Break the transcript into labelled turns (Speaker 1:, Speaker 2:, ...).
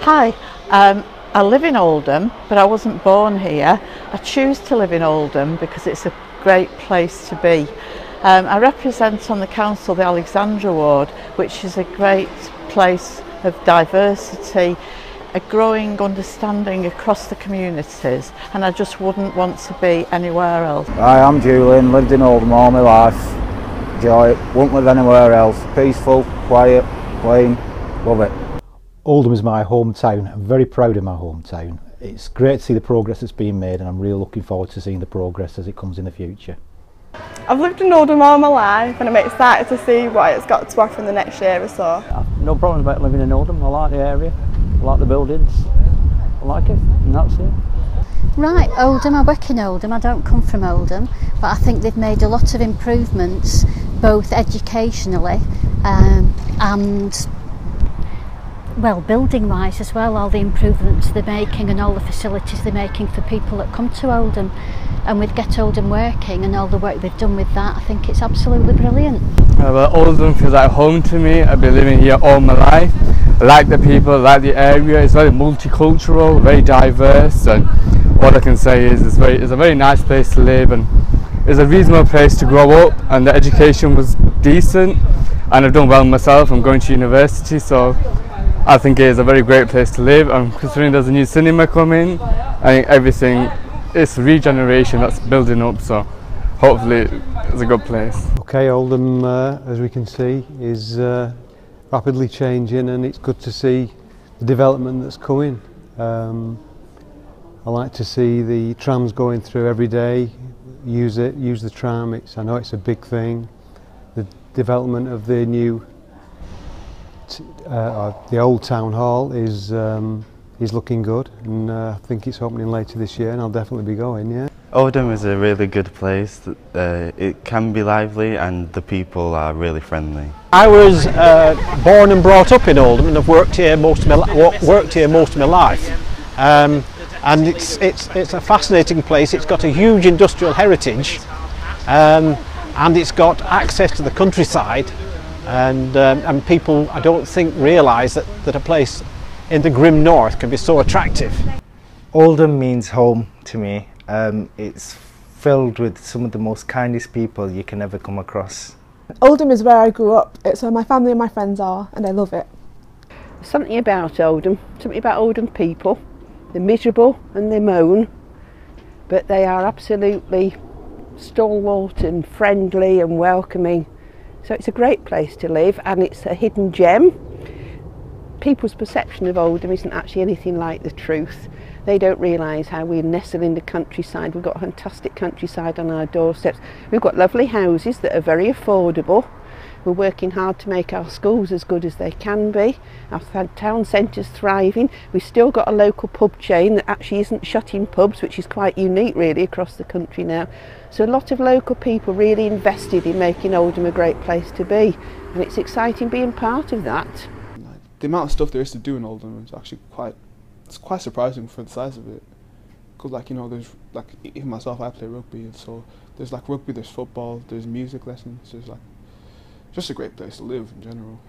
Speaker 1: Hi, I live in Oldham, but I wasn't born here. I choose to live in Oldham because it's a great place to be. I represent on the council the Alexandra Ward, which is a great place of diversity, a growing understanding across the communities, and I just wouldn't want to be anywhere else.
Speaker 2: Hi, I'm Julian, lived in Oldham all my life. Enjoy it, won't live anywhere else. Peaceful, quiet, clean, love it.
Speaker 3: Oldham is my hometown. I'm very proud of my hometown. It's great to see the progress that's being made, and I'm really looking forward to seeing the progress as it comes in the future.
Speaker 4: I've lived in Oldham all my life and I'm excited to see what it's got to offer in the next year or so.
Speaker 5: No problems about living in Oldham. I like the area, I like the buildings, I like it, and that's it.
Speaker 6: Right, Oldham, I work in Oldham, I don't come from Oldham, but I think they've made a lot of improvements both educationally and well, building wise as well, all the improvements they're making and all the facilities they're making for people that come to Oldham. And with Get Oldham working and all the work they've done with that, I think it's absolutely brilliant.
Speaker 7: Well, Oldham feels like home to me. I've been living here all my life. I like the people, I like the area. It's very multicultural, very diverse, and all I can say is it's a very nice place to live, and it's a reasonable place to grow up, and the education was decent, and I've done well myself. I'm going to university, so I think it is a very great place to live. And considering there's a new cinema coming, I think everything, it's regeneration that's building up, so hopefully it's a good place.
Speaker 8: Okay, Oldham, as we can see, is rapidly changing, and it's good to see the development that's coming. I like to see the trams going through every day. Use the tram. I know it's a big thing. The development of the new the old town hall is looking good, and I think it's opening later this year, and I'll definitely be going. Yeah.
Speaker 9: Oldham is a really good place. It can be lively, and the people are really friendly.
Speaker 10: I was born and brought up in Oldham, and I've worked here most of my life. And it's a fascinating place. It's got a huge industrial heritage, and it's got access to the countryside. And people, I don't think, realise that a place in the grim north can be so attractive.
Speaker 11: Oldham means home to me. It's filled with some of the most kindest people you can ever come across.
Speaker 4: Oldham is where I grew up. It's where my family and my friends are, and I love it.
Speaker 1: Something about Oldham people. They're miserable and they moan, but they are absolutely stalwart and friendly and welcoming. So it's a great place to live, and it's a hidden gem. People's perception of Oldham isn't actually anything like the truth. They don't realise how we're nestled in the countryside. We've got a fantastic countryside on our doorsteps. We've got lovely houses that are very affordable. We're working hard to make our schools as good as they can be. Our town centre's thriving. We've still got a local pub chain that actually isn't shutting pubs, which is quite unique really across the country now. So a lot of local people really invested in making Oldham a great place to be, and it's exciting being part of that.
Speaker 12: The amount of stuff there is to do in Oldham is actually quite surprising for the size of it. Because there's even myself, I play rugby, and so there's rugby, there's football, there's music lessons, there's just a great place to live in general.